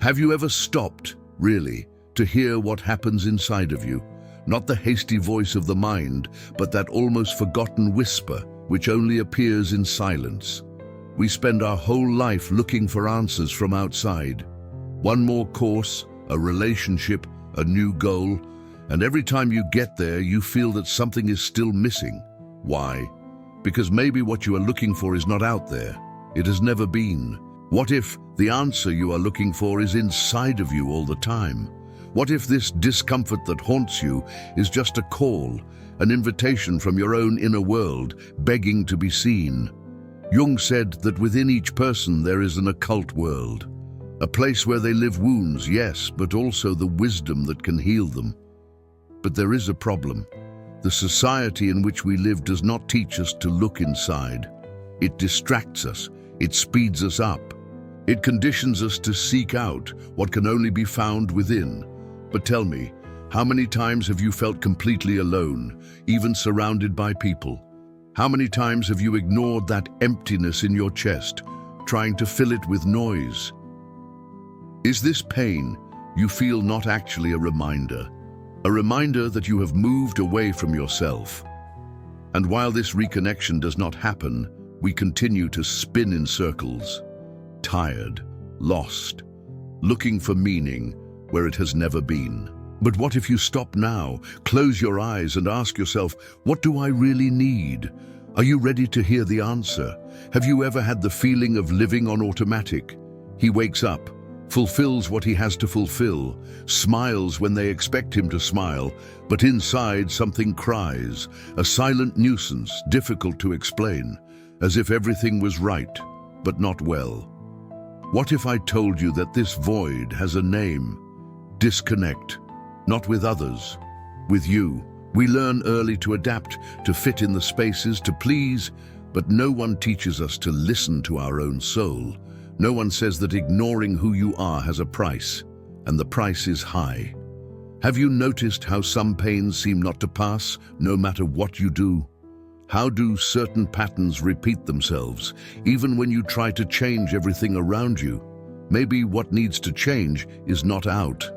Have you ever stopped, really, to hear what happens inside of you? Not the hasty voice of the mind, but that almost forgotten whisper which only appears in silence. We spend our whole life looking for answers from outside. One more course, a relationship, a new goal, and every time you get there, you feel that something is still missing. Why? Because maybe what you are looking for is not out there. It has never been. What if the answer you are looking for is inside of you all the time? What if this discomfort that haunts you is just a call, an invitation from your own inner world, begging to be seen? Jung said that within each person there is an occult world, a place where they live wounds, yes, but also the wisdom that can heal them. But there is a problem. The society in which we live does not teach us to look inside. It distracts us. It speeds us up. It conditions us to seek out what can only be found within. But tell me, how many times have you felt completely alone, even surrounded by people? How many times have you ignored that emptiness in your chest, trying to fill it with noise? Is this pain you feel not actually a reminder that you have moved away from yourself? And while this reconnection does not happen, we continue to spin in circles, tired, lost, looking for meaning where it has never been. But what if you stop now, close your eyes and ask yourself, what do I really need? Are you ready to hear the answer? Have you ever had the feeling of living on automatic? He wakes up, fulfills what he has to fulfill, smiles when they expect him to smile, but inside something cries, a silent nuisance, difficult to explain, as if everything was right, but not well. What if I told you that this void has a name? Disconnect. Not with others, with you. We learn early to adapt, to fit in the spaces, to please, but no one teaches us to listen to our own soul. No one says that ignoring who you are has a price, and the price is high. Have you noticed how some pains seem not to pass, no matter what you do? How do certain patterns repeat themselves, even when you try to change everything around you? Maybe what needs to change is not out.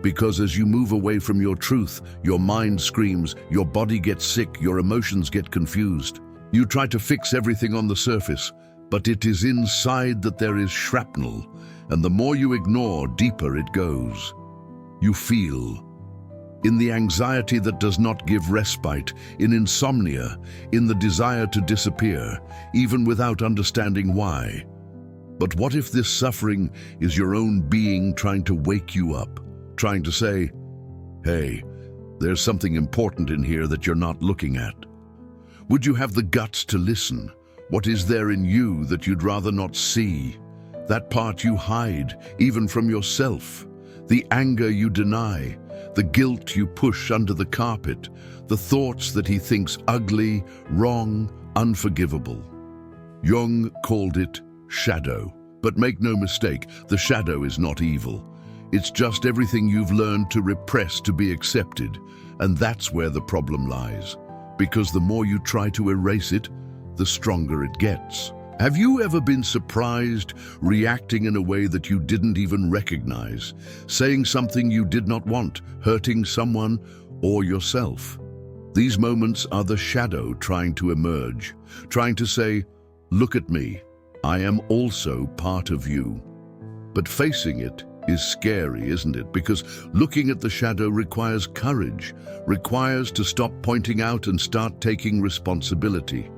Because as you move away from your truth, your mind screams, your body gets sick, your emotions get confused. You try to fix everything on the surface, but it is inside that there is shrapnel, and the more you ignore, deeper it goes. You feel in the anxiety that does not give respite, in insomnia, in the desire to disappear, even without understanding why. But what if this suffering is your own being trying to wake you up, trying to say, hey, there's something important in here that you're not looking at? Would you have the guts to listen? What is there in you that you'd rather not see? That part you hide, even from yourself. The anger you deny, the guilt you push under the carpet, the thoughts that he thinks ugly, wrong, unforgivable. Jung called it shadow. But make no mistake, the shadow is not evil. It's just everything you've learned to repress to be accepted. And that's where the problem lies. Because the more you try to erase it, the stronger it gets. Have you ever been surprised, reacting in a way that you didn't even recognize, saying something you did not want, hurting someone or yourself? These moments are the shadow trying to emerge, trying to say, look at me, I am also part of you. But facing it is scary, isn't it? Because looking at the shadow requires courage, requires to stop pointing out and start taking responsibility.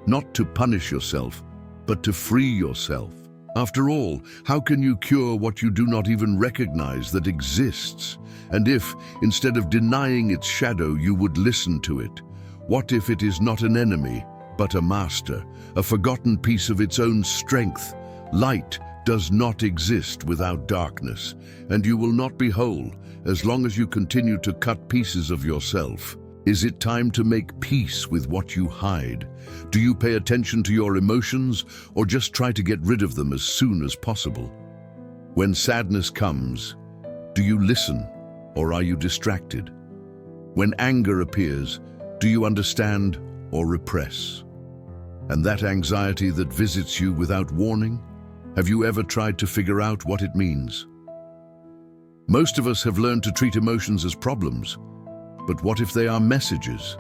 Not to punish yourself, but to free yourself. After all, how can you cure what you do not even recognize that exists? And if, instead of denying its shadow, you would listen to it? What if it is not an enemy, but a master, a forgotten piece of its own strength? Light does not exist without darkness, and you will not be whole as long as you continue to cut pieces of yourself. Is it time to make peace with what you hide? Do you pay attention to your emotions, or just try to get rid of them as soon as possible? When sadness comes, do you listen, or are you distracted? When anger appears, do you understand or repress? And that anxiety that visits you without warning, have you ever tried to figure out what it means? Most of us have learned to treat emotions as problems, but what if they are messages?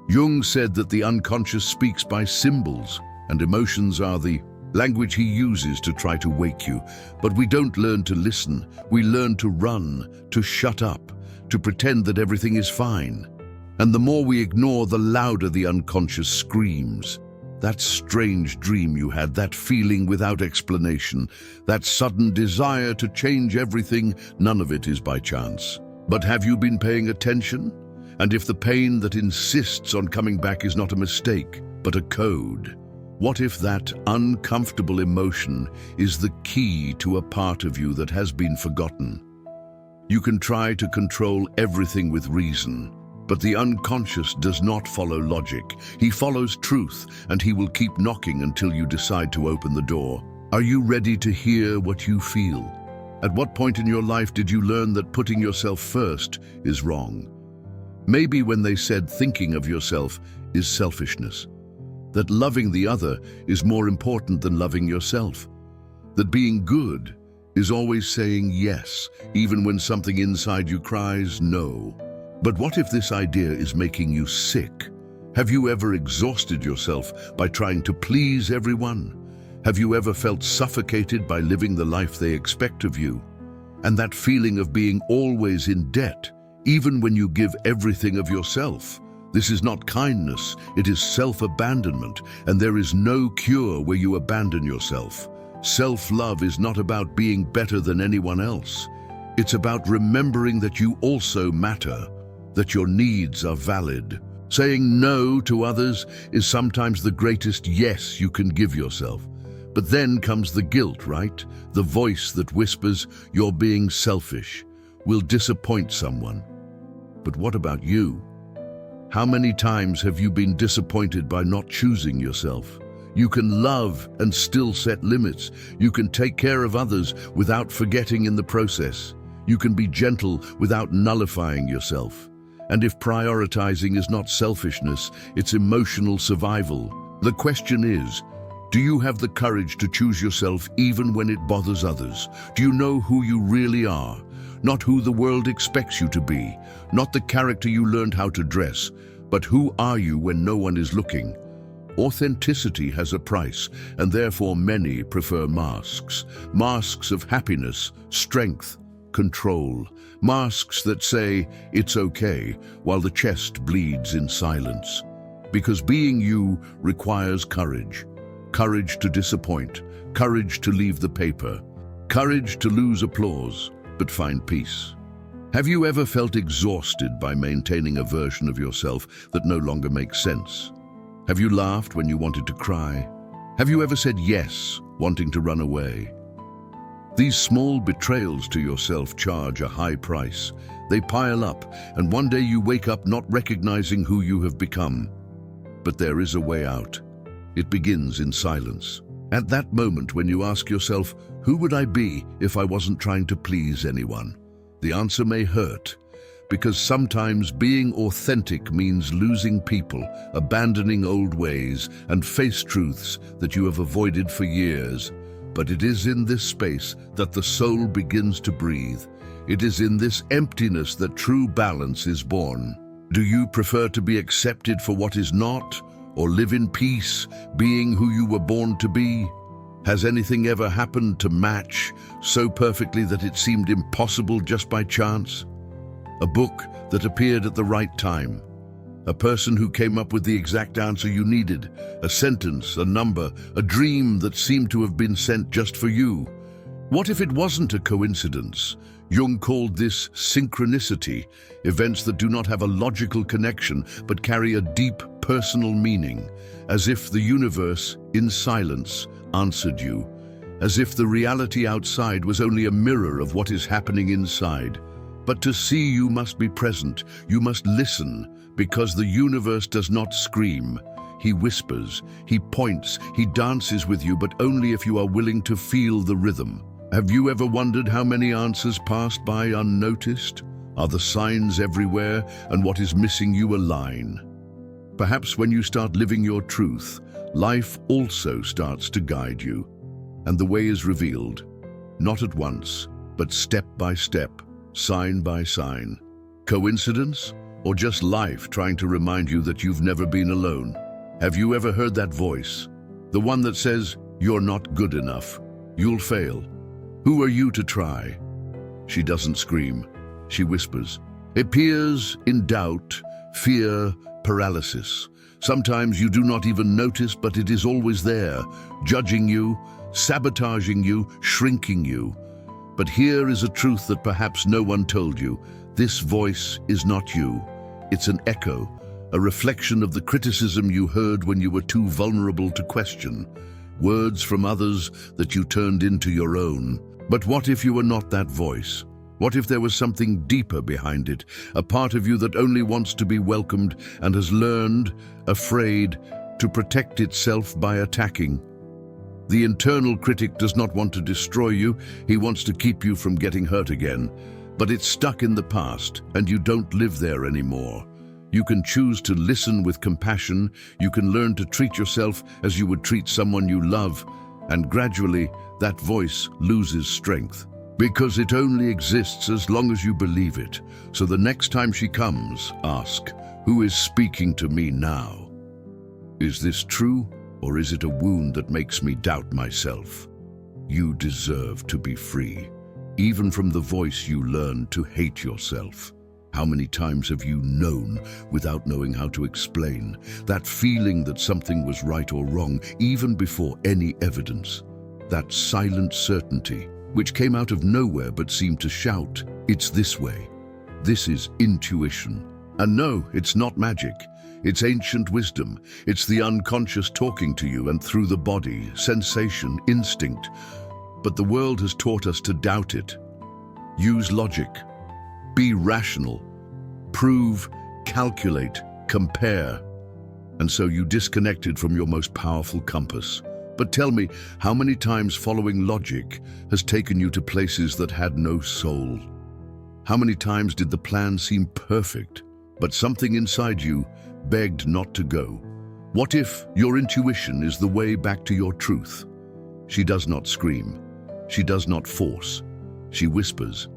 Jung said that the unconscious speaks by symbols, and emotions are the language he uses to try to wake you. But we don't learn to listen. We learn to run, to shut up, to pretend that everything is fine. And the more we ignore, the louder the unconscious screams. That strange dream you had, that feeling without explanation, that sudden desire to change everything, none of it is by chance. But have you been paying attention? And if the pain that insists on coming back is not a mistake, but a code, what if that uncomfortable emotion is the key to a part of you that has been forgotten? You can try to control everything with reason, but the unconscious does not follow logic. He follows truth, and he will keep knocking until you decide to open the door. Are you ready to hear what you feel? At what point in your life did you learn that putting yourself first is wrong? Maybe when they said thinking of yourself is selfishness. That loving the other is more important than loving yourself. That being good is always saying yes, even when something inside you cries no. But what if this idea is making you sick? Have you ever exhausted yourself by trying to please everyone? Have you ever felt suffocated by living the life they expect of you? And that feeling of being always in debt, even when you give everything of yourself. This is not kindness, it is self-abandonment, and there is no cure where you abandon yourself. Self-love is not about being better than anyone else. It's about remembering that you also matter, that your needs are valid. Saying no to others is sometimes the greatest yes you can give yourself. But then comes the guilt, right? The voice that whispers, you're being selfish, will disappoint someone. But what about you? How many times have you been disappointed by not choosing yourself? You can love and still set limits. You can take care of others without forgetting in the process. You can be gentle without nullifying yourself. And if prioritizing is not selfishness, it's emotional survival. The question is, do you have the courage to choose yourself even when it bothers others? Do you know who you really are? Not who the world expects you to be, not the character you learned how to dress, but who are you when no one is looking? Authenticity has a price, and therefore many prefer masks. Masks of happiness, strength, control. Masks that say, it's okay, while the chest bleeds in silence. Because being you requires courage. Courage to disappoint, courage to leave the paper, courage to lose applause, but find peace. Have you ever felt exhausted by maintaining a version of yourself that no longer makes sense? Have you laughed when you wanted to cry? Have you ever said yes, wanting to run away? These small betrayals to yourself charge a high price. They pile up, and one day you wake up not recognizing who you have become. But there is a way out. It begins in silence. At that moment when you ask yourself, who would I be if I wasn't trying to please anyone? The answer may hurt, because sometimes being authentic means losing people, abandoning old ways, and face truths that you have avoided for years. But it is in this space that the soul begins to breathe. It is in this emptiness that true balance is born. Do you prefer to be accepted for what is not, or live in peace, being who you were born to be? Has anything ever happened to match so perfectly that it seemed impossible just by chance? A book that appeared at the right time. A person who came up with the exact answer you needed. A sentence, a number, a dream that seemed to have been sent just for you. What if it wasn't a coincidence? Jung called this synchronicity, events that do not have a logical connection but carry a deep personal meaning, as if the universe, in silence, answered you, as if the reality outside was only a mirror of what is happening inside. But to see you must be present, you must listen, because the universe does not scream. He whispers, he points, he dances with you, but only if you are willing to feel the rhythm. Have you ever wondered how many answers passed by unnoticed? Are the signs everywhere, and what is missing you a line? Perhaps when you start living your truth, life also starts to guide you, and the way is revealed, not at once, but step by step, sign by sign. Coincidence? Or just life trying to remind you that you've never been alone? Have you ever heard that voice? The one that says, "You're not good enough. You'll fail. Who are you to try?" She doesn't scream. She whispers. It appears in doubt, fear, paralysis. Sometimes you do not even notice, but it is always there, judging you, sabotaging you, shrinking you. But here is a truth that perhaps no one told you. This voice is not you. It's an echo, a reflection of the criticism you heard when you were too vulnerable to question. Words from others that you turned into your own. But what if you were not that voice? What if there was something deeper behind it, a part of you that only wants to be welcomed and has learned, afraid, to protect itself by attacking? The internal critic does not want to destroy you, he wants to keep you from getting hurt again. But it's stuck in the past, and you don't live there anymore. You can choose to listen with compassion, you can learn to treat yourself as you would treat someone you love, and gradually that voice loses strength. Because it only exists as long as you believe it. So the next time she comes, ask, who is speaking to me now? Is this true, or is it a wound that makes me doubt myself? You deserve to be free. Even from the voice you learned to hate yourself. How many times have you known without knowing how to explain? That feeling that something was right or wrong, even before any evidence. That silent certainty, which came out of nowhere but seemed to shout, "It's this way." This is intuition. And no, it's not magic. It's ancient wisdom. It's the unconscious talking to you and through the body, sensation, instinct. But the world has taught us to doubt it. Use logic. Be rational. Prove, calculate, compare. And so you disconnected from your most powerful compass. But tell me, how many times following logic has taken you to places that had no soul? How many times did the plan seem perfect, but something inside you begged not to go? What if your intuition is the way back to your truth? She does not scream. She does not force. She whispers.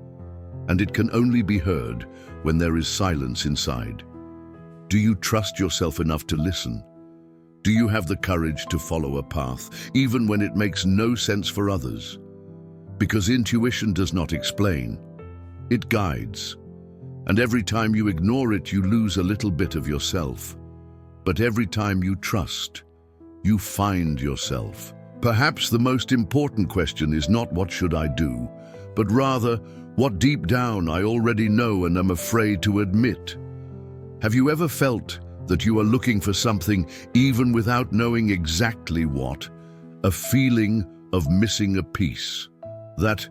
And it can only be heard when there is silence inside. Do you trust yourself enough to listen? Do you have the courage to follow a path, even when it makes no sense for others? Because intuition does not explain. It guides. And every time you ignore it, you lose a little bit of yourself. But every time you trust, you find yourself. Perhaps the most important question is not what should I do, but rather what deep down I already know and am afraid to admit. Have you ever felt that you are looking for something even without knowing exactly what? A feeling of missing a piece. That,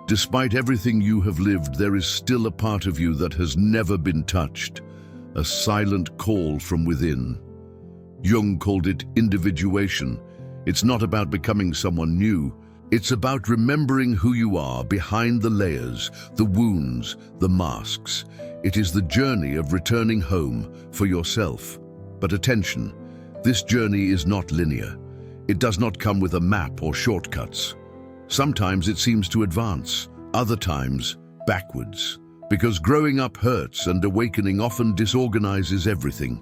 despite everything you have lived, there is still a part of you that has never been touched. A silent call from within. Jung called it individuation. It's not about becoming someone new. It's about remembering who you are behind the layers, the wounds, the masks. It is the journey of returning home for yourself. But attention, this journey is not linear. It does not come with a map or shortcuts. Sometimes it seems to advance, other times backwards. Because growing up hurts and awakening often disorganizes everything.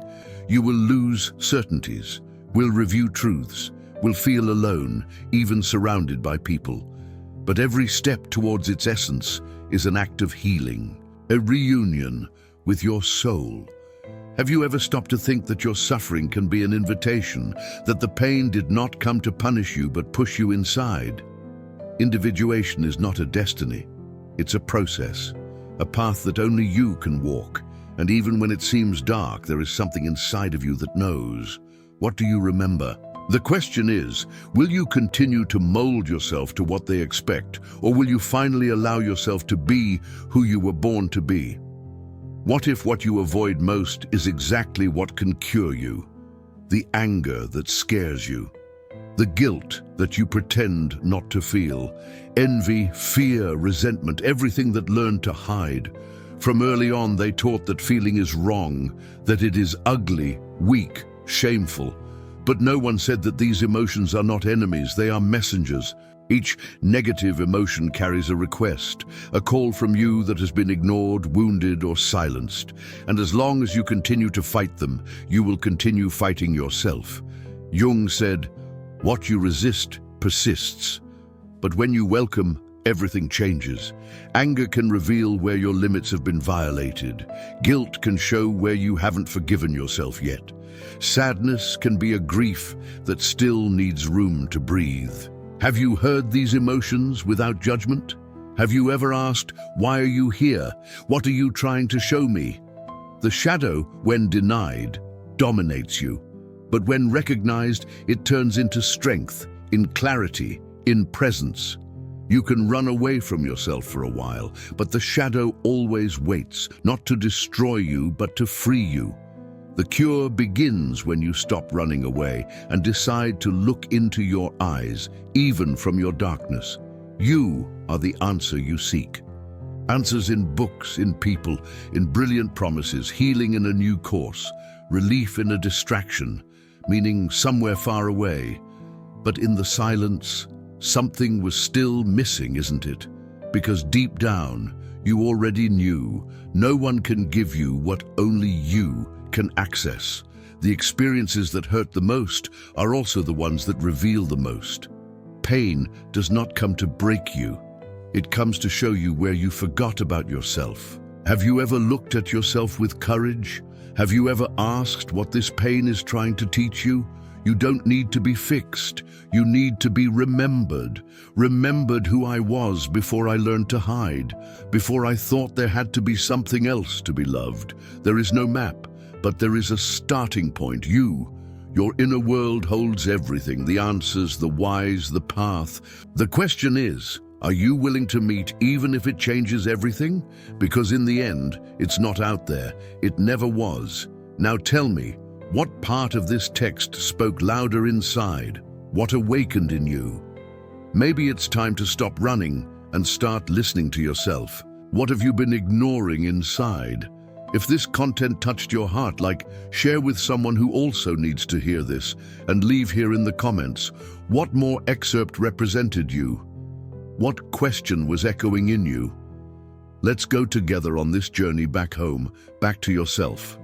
You will lose certainties, will review truths, will feel alone, even surrounded by people. But every step towards its essence is an act of healing, a reunion with your soul. Have you ever stopped to think that your suffering can be an invitation, that the pain did not come to punish you but push you inside? Individuation is not a destiny, it's a process, a path that only you can walk. And even when it seems dark, there is something inside of you that knows. What do you remember? The question is, will you continue to mold yourself to what they expect, or will you finally allow yourself to be who you were born to be? What if what you avoid most is exactly what can cure you? The anger that scares you, the guilt that you pretend not to feel, envy, fear, resentment, everything that learned to hide. From early on, they taught that feeling is wrong, that it is ugly, weak, shameful. But no one said that these emotions are not enemies, they are messengers. Each negative emotion carries a request, a call from you that has been ignored, wounded, or silenced. And as long as you continue to fight them, you will continue fighting yourself. Jung said, "What you resist persists." But when you welcome, everything changes. Anger can reveal where your limits have been violated. Guilt can show where you haven't forgiven yourself yet. Sadness can be a grief that still needs room to breathe. Have you heard these emotions without judgment? Have you ever asked, "Why are you here? What are you trying to show me?" The shadow, when denied, dominates you. But when recognized, it turns into strength, in clarity, in presence. You can run away from yourself for a while, but the shadow always waits, not to destroy you, but to free you. The cure begins when you stop running away and decide to look into your eyes, even from your darkness. You are the answer you seek. Answers in books, in people, in brilliant promises, healing in a new course, relief in a distraction, meaning somewhere far away. But in the silence, something was still missing, isn't it? Because deep down, you already knew no one can give you what only you can access. The experiences that hurt the most are also the ones that reveal the most. Pain does not come to break you. It comes to show you where you forgot about yourself. Have you ever looked at yourself with courage? Have you ever asked what this pain is trying to teach you? You don't need to be fixed. You need to be remembered. Remembered who I was before I learned to hide, before I thought there had to be something else to be loved. There is no map, but there is a starting point. You. Your inner world holds everything, the answers, the whys, the path. The question is, are you willing to meet even if it changes everything? Because in the end, it's not out there. It never was. Now tell me, what part of this text spoke louder inside? What awakened in you? Maybe it's time to stop running and start listening to yourself. What have you been ignoring inside? If this content touched your heart, share with someone who also needs to hear this, and leave here in the comments, what more excerpt represented you? What question was echoing in you? Let's go together on this journey back home, back to yourself.